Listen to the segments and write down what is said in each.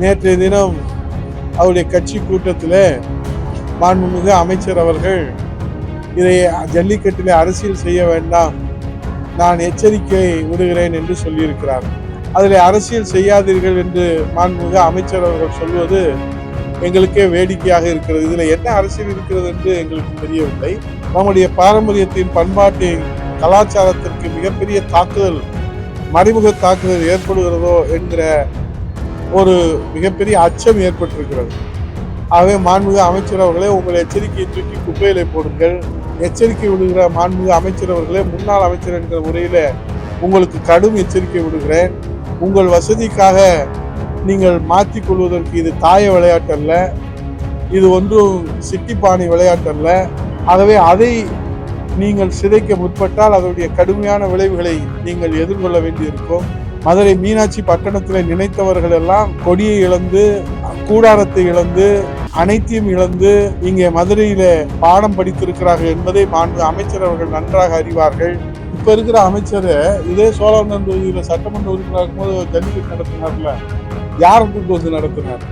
நேற்றைய தினம் அவருடைய கட்சி கூட்டத்தில் மாண்புமிகு அமைச்சர் அவர்கள் இதை ஜல்லிக்கட்டிலே அரசியல் செய்ய வேண்டாம், நான் எச்சரிக்கை விடுகிறேன் என்று சொல்லியிருக்கிறார். அதில் அரசியல் செய்யாதீர்கள் என்று மாண்புமிகு அமைச்சர் அவர்கள் சொல்வது எங்களுக்கே வேடிக்கையாக இருக்கிறது. இதில் என்ன அரசியல் இருக்கிறது என்று எங்களுக்கு தெரியவில்லை. நம்முடைய பாரம்பரியத்தின் பண்பாட்டின் கலாச்சாரத்திற்கு மிகப்பெரிய தாக்குதல், மறைமுக தாக்குதல் ஏற்படுகிறதோ என்கிற ஒரு மிகப்பெரிய அச்சம் ஏற்பட்டிருக்கிறது. ஆகவே மாண்புமிகு அமைச்சர் அவர்களே, உங்கள் எச்சரிக்கையை தூக்கி குப்பையிலே போடுங்கள். எச்சரிக்கை விடுகிற மாண்புமிகு அமைச்சர் அவர்களே, முன்னாள் அமைச்சர் என்கிற முறையில் உங்களுக்கு கடும் எச்சரிக்கை விடுகிறேன். உங்கள் வசதிக்காக நீங்கள் மாற்றிக்கொள்வதற்கு இது தாய விளையாட்டு அல்ல, இது ஒன்றும் சிட்டிப்பானை விளையாட்டு அல்ல. ஆகவே அதை நீங்கள் சிதைக்க முற்பட்டால் அதனுடைய கடுமையான விளைவுகளை நீங்கள் எதிர்கொள்ள வேண்டியிருக்கும். மதுரை மீனாட்சி பட்டணத்தில் நினைத்தவர்கள் எல்லாம் கொடியை இழந்து, கூடாரத்தை இழந்து, அனைத்தையும் இழந்து இங்கே மதுரையில பாடம் படித்திருக்கிறார்கள் என்பதை அமைச்சர் அவர்கள் நன்றாக அறிவார்கள். இப்ப இருக்கிற அமைச்சர் இதே சோழவந்தான் தொகுதியில சட்டமன்ற உறுப்பினர் இருக்கும்போது ஜல்லிக்கட்டு நடத்தினார்ல, யாரை கூட்டு வந்து நடத்தினார்?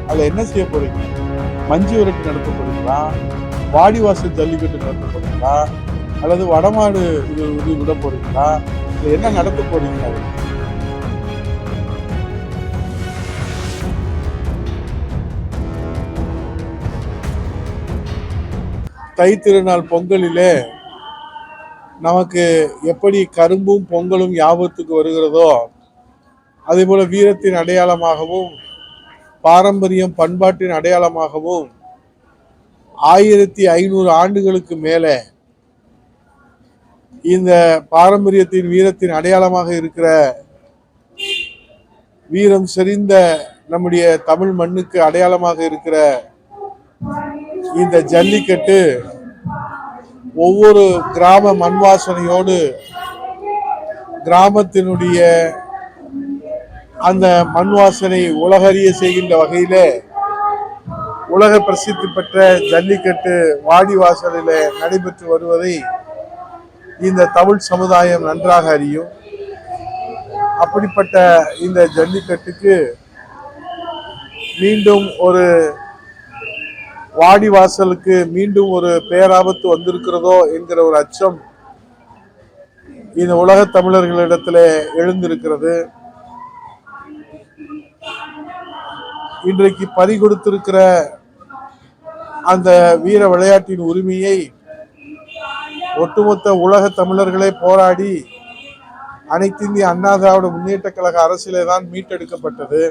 அதுல என்ன செய்ய போறீங்க? மஞ்சு விரட்டு நடத்த போறீங்களா? வாடிவாசல் ஜல்லிக்கட்டு நடத்த போறீங்களா? அல்லது வடமாடு இது விட போறீங்களா? என்ன நடத்த போறீங்க? தை திருநாள் பொங்கலிலே நமக்கு எப்படி கரும்பும் பொங்கலும் ஞாபகத்துக்கு வருகிறதோ, அதே போல வீரத்தின் அடையாளமாகவும் பாரம்பரியம் பண்பாட்டின் அடையாளமாகவும் 1500 ஆண்டுகளுக்கு மேலே இந்த பாரம்பரியத்தின் வீரத்தின் அடையாளமாக இருக்கிற வீரம் செறிந்த நம்முடைய தமிழ் மண்ணுக்கு அடையாளமாக இருக்கிற இந்த ஜல்லிக்கட்டு ஒவ்வொரு கிராம மண் வாசனையோடு கிராமத்தினுடைய அந்த மண் வாசனை உலகறிய செய்கின்ற வகையில உலக பிரசித்தி பெற்ற ஜல்லிக்கட்டு வாடிவாசலில் நடைபெற்று வருவதை இந்த தமிழ் சமுதாயம் நன்றாக அறியும். அப்படிப்பட்ட இந்த ஜல்லிக்கட்டுக்கு மீண்டும் ஒரு வாடிவாசலுக்கு மீண்டும் ஒரு பேராபத்து வந்திருக்கிறதோ என்கிற ஒரு அச்சம் இந்த உலக தமிழர்களிடத்தில் எழுந்திருக்கிறது. இன்றைக்கு பறி கொடுத்திருக்கிற அந்த வீர விளையாட்டின் உரிமையை ஒட்டுமொத்த உலக தமிழர்களே போராடி அனைத்து இந்திய அண்ணா திராவிட முன்னேற்ற கழக அரசிலே தான் மீட்டெடுக்கப்பட்டது.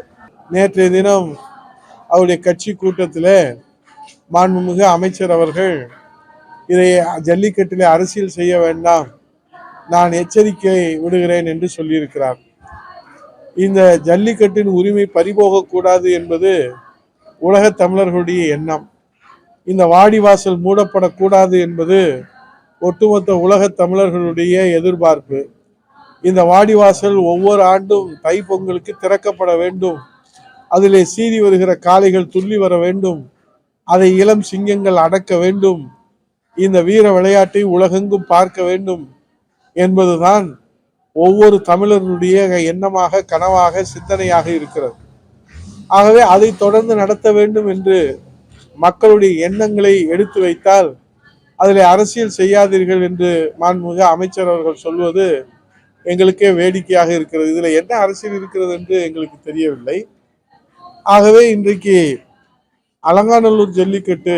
நேற்றைய தினம் அவருடைய கட்சி கூட்டத்தில் மாண்புமிகு அமைச்சர் அவர்கள் இதை ஜல்லிக்கட்டிலே அரசியல் செய்ய வேண்டாம், நான் எச்சரிக்கை விடுகிறேன் என்று சொல்லியிருக்கிறார். இந்த ஜல்லிக்கட்டின் உரிமை பறிபோகக்கூடாது என்பது உலக தமிழர்களுடைய எண்ணம். இந்த வாடிவாசல் மூடப்படக்கூடாது என்பது ஒட்டுமொத்த உலக தமிழர்களுடைய எதிர்பார்ப்பு. இந்த வாடிவாசல் ஒவ்வொரு ஆண்டும் தை பொங்கலுக்கு திறக்கப்பட வேண்டும். அதிலே சீறி வருகிற காளைகள் துள்ளி வர வேண்டும். அதை இளம் சிங்கங்கள் அடக்க வேண்டும். இந்த வீர விளையாட்டை உலகெங்கும் பார்க்க வேண்டும் என்பதுதான் ஒவ்வொரு தமிழர்களுடைய எண்ணமாக, கனவாக, சிந்தனையாக இருக்கிறது. ஆகவே அதை தொடர்ந்து நடத்த வேண்டும் என்று மக்களுடைய எண்ணங்களை எடுத்து வைத்தால் அதில் அரசியல் செய்யாதீர்கள் என்று மாண்புமிகு அமைச்சர் அவர்கள் சொல்வது எங்களுக்கே வேடிக்கையாக இருக்கிறது. இதுல என்ன அரசியல் இருக்கிறது என்று எங்களுக்கு தெரியவில்லை. ஆகவே இன்றைக்கு அலங்காநல்லூர் ஜல்லிக்கட்டு,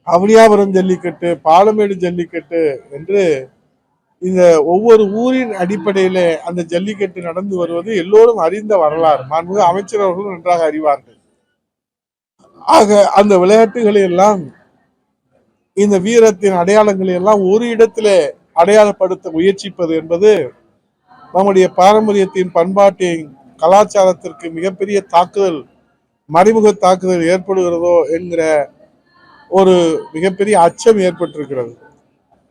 அவனியாபுரம் ஜல்லிக்கட்டு, பாலமேடு ஜல்லிக்கட்டு என்று இந்த ஒவ்வொரு ஊரின் அடிப்படையில அந்த ஜல்லிக்கட்டு நடந்து வருவது எல்லோரும் அறிந்த வரலாறு. மாண்புமிகு அமைச்சர் அவர்களும் நன்றாக அறிவார்கள். ஆக அந்த விளையாட்டுகளை எல்லாம், இந்த வீரத்தின் அடையாளங்களை எல்லாம் ஒரு இடத்துல அடையாளப்படுத்த முயற்சிப்பது என்பது நம்முடைய பாரம்பரியத்தின் பண்பாட்டின் கலாச்சாரத்திற்கு மிகப்பெரிய தாக்குதல், மறைமுக தாக்குதல் ஏற்படுகிறதோ என்கிற ஒரு மிகப்பெரிய அச்சம் ஏற்பட்டிருக்கிறது.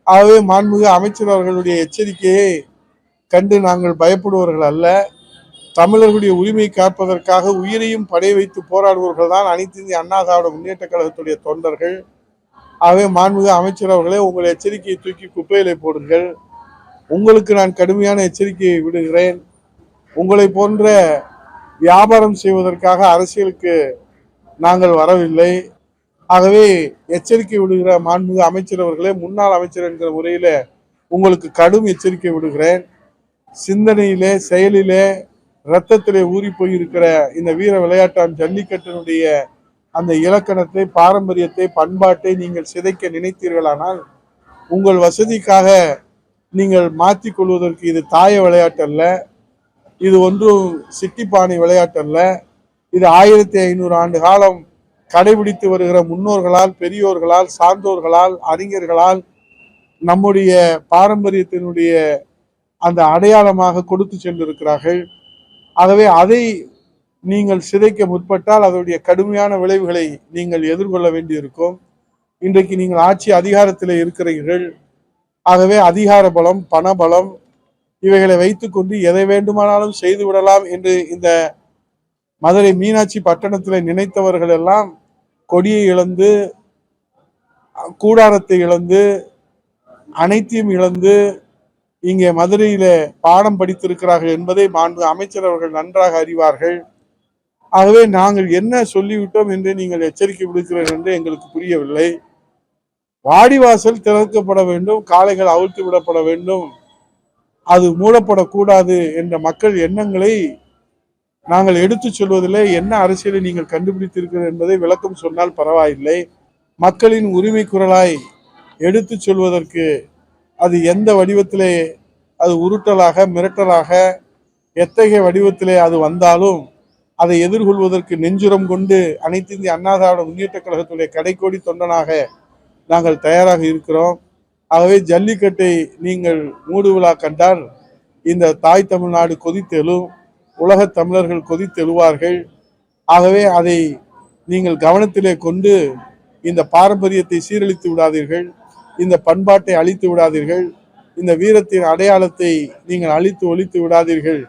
ஆகவே மாண்புமிகு அமைச்சர் அவர்களுடைய எச்சரிக்கையை கண்டு நாங்கள் பயப்படுவர்கள் அல்ல. தமிழர்களுடைய உரிமை காப்பதற்காக உயிரையும் படை வைத்து போராடுபவர்கள் தான் அனைத்து இந்திய அண்ணா திராவிட முன்னேற்ற கழகத்துடைய தொண்டர்கள். ஆகவே மாண்புமிகு அமைச்சர் அவர்களே, உங்கள் எச்சரிக்கையை தூக்கி குப்பையிலே போடுங்கள். உங்களுக்கு நான் கடுமையான எச்சரிக்கையை விடுகிறேன். உங்களை போன்ற வியாபாரம் செய்வதற்காக அரசியலுக்கு நாங்கள் வரவில்லை. ஆகவே எச்சரிக்கை விடுகிற மாண்புமிகு அமைச்சர் அவர்களே, முன்னாள் அமைச்சர் என்கிற முறையில உங்களுக்கு கடும் எச்சரிக்கை விடுகிறேன். சிந்தனையிலே, செயலிலே, ரத்தத்திலே ஊறி போயிருக்கிற இந்த வீர விளையாட்டான் ஜல்லிக்கட்டினுடைய அந்த இலக்கணத்தை, பாரம்பரியத்தை, பண்பாட்டை நீங்கள் சிதைக்க நினைத்தீர்களானால் உங்கள் வசதிக்காக நீங்கள் மாற்றிக் கொள்வதற்கு இது தாய விளையாட்டு அல்ல. இது ஒன்றும் சிட்டிப்பானை விளையாட்டு அல்ல. இது 1500 ஆண்டு காலம் கடைபிடித்து வருகிற முன்னோர்களால், பெரியோர்களால், சான்றோர்களால், அறிஞர்களால் நம்முடைய பாரம்பரியத்தினுடைய அந்த அடையாளமாக கொடுத்து சென்றிருக்கிறார்கள். ஆகவே அதை நீங்கள் சிதைக்க முற்பட்டால் அதனுடைய கடுமையான விளைவுகளை நீங்கள் எதிர்கொள்ள வேண்டியிருக்கும். இன்றைக்கு நீங்கள் ஆட்சி அதிகாரத்தில் இருக்கிறீர்கள். ஆகவே அதிகார பலம், பண பலம் இவைகளை வைத்துக் கொண்டு எதை வேண்டுமானாலும் செய்து விடலாம் என்று இந்த மதுரை மீனாட்சி பட்டணத்தில் நினைத்தவர்கள் எல்லாம் கொடியை இழந்து, கூடாரத்தை இழந்து, அனைத்தையும் இழந்து இங்கே மதுரையில பாடம் படித்திருக்கிறார்கள் என்பதை மாண்பு அமைச்சர் அவர்கள் நன்றாக அறிவார்கள். ஆகவே நாங்கள் என்ன சொல்லிவிட்டோம் என்று நீங்கள் எச்சரிக்கை விடுக்கிறீர்கள் என்று எங்களுக்கு புரியவில்லை. வாடிவாசல் திறக்கப்பட வேண்டும், காளைகள் அவிழ்த்து விடப்பட வேண்டும், அது மூடப்படக்கூடாது என்ற மக்கள் எண்ணங்களை நாங்கள் எடுத்து சொல்வதில்லை. என்ன அரசியலை நீங்கள் கண்டுபிடித்திருக்கிறது என்பதை விளக்கம் சொன்னால் பரவாயில்லை. மக்களின் உரிமை குரலாய் எடுத்து சொல்வதற்கு அது எந்த வடிவத்திலே, அது உருட்டலாக, மிரட்டலாக, எத்தகைய வடிவத்திலே அது வந்தாலும் அதை எதிர்கொள்வதற்கு நெஞ்சுரம் கொண்டு அனைத்து இந்திய அண்ணா திராவிட முன்னேற்ற கழகத்துடைய கடைக்கோடி தொண்டனாக நாங்கள் தயாராக இருக்கிறோம். ஆகவே ஜல்லிக்கட்டை நீங்கள் மூடு விழா கண்டால் இந்த தாய் தமிழ்நாடு கொதித்தெழும், உலக தமிழர்கள் கொதித்தெழுவார்கள். ஆகவே அதை நீங்கள் கவனத்திலே கொண்டு இந்த பாரம்பரியத்தை சீரழித்து விடாதீர்கள், இந்த பண்பாட்டை அழித்து விடாதீர்கள், இந்த வீரத்தின் அடையாளத்தை நீங்கள் அழித்து ஒழித்து விடாதீர்கள்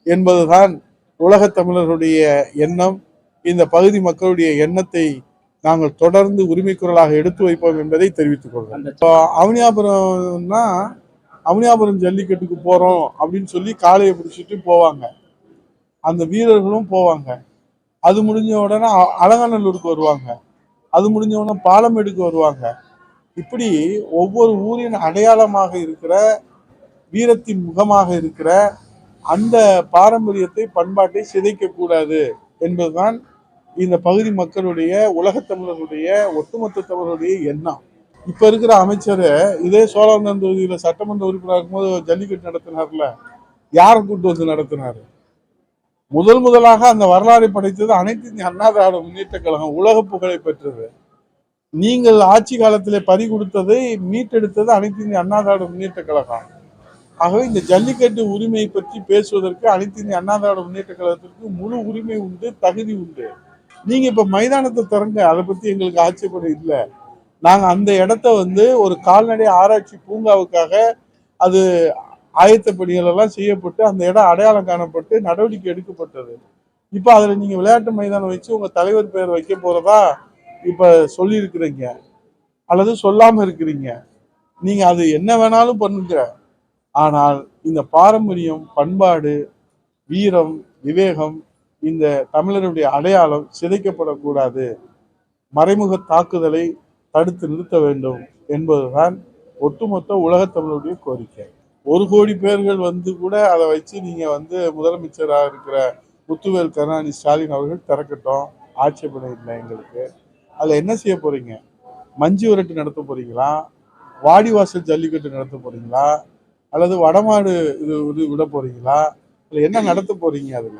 என்பதுதான் உலக தமிழர்களுடைய எண்ணம். இந்த பகுதி மக்களுடைய எண்ணத்தை நாங்கள் தொடர்ந்து உரிமை குரலாக எடுத்து வைப்போம் என்பதை தெரிவித்துக் கொள்கிறோம். அவனியாபுரம்னா அவனியாபுரம் ஜல்லிக்கட்டுக்கு போறோம் அப்படின்னு சொல்லி காளையை பிடிச்சிட்டு போவாங்க, அந்த வீரர்களும் போவாங்க. அது முடிஞ்ச உடனே அலங்காநல்லூருக்கு வருவாங்க, அது முடிஞ்ச உடனே பாலமேடுக்கு வருவாங்க. இப்படி ஒவ்வொரு ஊரின் அடையாளமாக இருக்கிற, வீரத்தின் முகமாக இருக்கிற அந்த பாரம்பரியத்தை, பண்பாட்டை சிதைக்க கூடாது என்பதுதான் இந்த பகுதி மக்களுடைய, உலகத்தமிழர்களுடைய, ஒட்டுமொத்த தமிழருடைய எண்ணம். இப்ப இருக்கிற அமைச்சர் இதே சோழவந்தான் தொகுதியில சட்டமன்ற உறுப்பினர் இருக்கும்போது ஜல்லிக்கட்டு நடத்தினார்ல, யாரை கூட்டு வந்து நடத்தினாரு? முதலாக அந்த வரலாறை படைத்தது அனைத்து இந்திய அண்ணா திராவிட முன்னேற்ற கழகம், உலக புகழை பெற்றது. நீங்கள் ஆட்சி காலத்திலே பறி கொடுத்ததை மீட்டெடுத்தது அனைத்து இந்திய அண்ணா திராவிட முன்னேற்ற கழகம். ஆகவே இந்த ஜல்லிக்கட்டு உரிமையை பற்றி பேசுவதற்கு அனைத்து இந்திய அண்ணா திராவிட முன்னேற்ற கழகத்திற்கு முழு உரிமை உண்டு, தகுதி உண்டு. நீங்க இப்ப மைதானத்தை திறங்க, அதை பத்தி எங்களுக்கு ஆட்சேபனை இல்லை. நாங்க அந்த இடத்த ஒரு கால்நடை ஆராய்ச்சி பூங்காவுக்காக அது ஆயத்த பணிகள் எல்லாம் செய்யப்பட்டு அந்த இடம் அடையாளம் காணப்பட்டு நடவடிக்கை எடுக்கப்பட்டது. இப்ப அதுல நீங்க விளையாட்டு மைதானம் வச்சு உங்க தலைவர் பெயர் வைக்க போறதா இப்ப சொல்லி இருக்கிறீங்க, அல்லது சொல்லாம இருக்கிறீங்க. நீங்க அது என்ன வேணாலும் பண்ணுங்க, ஆனால் இந்த பாரம்பரியம், பண்பாடு, வீரம், விவேகம், இந்த தமிழருடைய அடையாளம் சிதைக்கப்படக்கூடாது. மறைமுக தாக்குதலை தடுத்து நிறுத்த வேண்டும் என்பதுதான் ஒட்டுமொத்த உலக தமிழருடைய கோரிக்கை. 1 கோடி பேர்கள் கூட அதை வச்சு நீங்க முதலமைச்சராக இருக்கிற முத்துவேல் கருணாநிதி ஸ்டாலின் அவர்கள் திறக்கட்டும், ஆட்சேபனை இல்லை எங்களுக்கு. அதில் என்ன செய்ய போறீங்க? மஞ்சு விரட்டு நடத்த போறீங்களா? வாடிவாசல் ஜல்லிக்கட்டு நடத்த போறீங்களா? அல்லது வடமாடு இது விட போறீங்களா? இல்லை என்ன நடத்த போறீங்க அதுல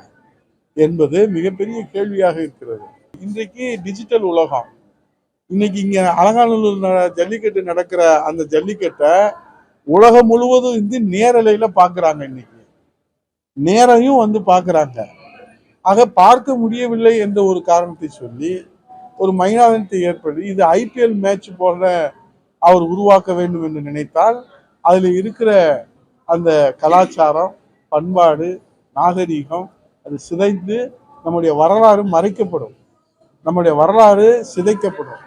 என்பது மிகப்பெரிய கேள்வியாக இருக்கிறது. இன்றைக்கு டிஜிட்டல் உலகம். இன்னைக்கு இங்க அலங்காநல்லூர் ஜல்லிக்கட்டு நடக்கிற அந்த ஜல்லிக்கட்டை உலகம் முழுவதும் நேரலையில பாக்குறாங்க. இன்னைக்கு நேரையும் பாக்குறாங்க. ஆக பார்க்க முடியவில்லை என்ற ஒரு காரணத்தை சொல்லி ஒரு மைனாரிட்டி ஏற்படுத்தி இது IPL மேட்ச் போல அவர் உருவாக்க வேண்டும் என்று நினைத்தால் அதுல இருக்கிற அந்த கலாச்சாரம், பண்பாடு, நாகரீகம் அது சிதைந்து நம்முடைய வரலாறு மறைக்கப்படும், நம்முடைய வரலாறு சிதைக்கப்படும்,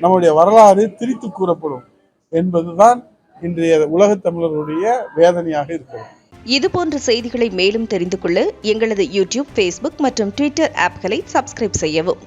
நம்முடைய வரலாறு திரித்து கூறப்படும் என்பதுதான் இன்றைய உலக தமிழர்களுடைய வேதனையாக இருக்கிறது. இதுபோன்ற செய்திகளை மேலும் தெரிந்து கொள்ள எங்களது யூடியூப், ஃபேஸ்புக் மற்றும் ட்விட்டர் ஆப்களை சப்ஸ்கிரைப் செய்யவும்.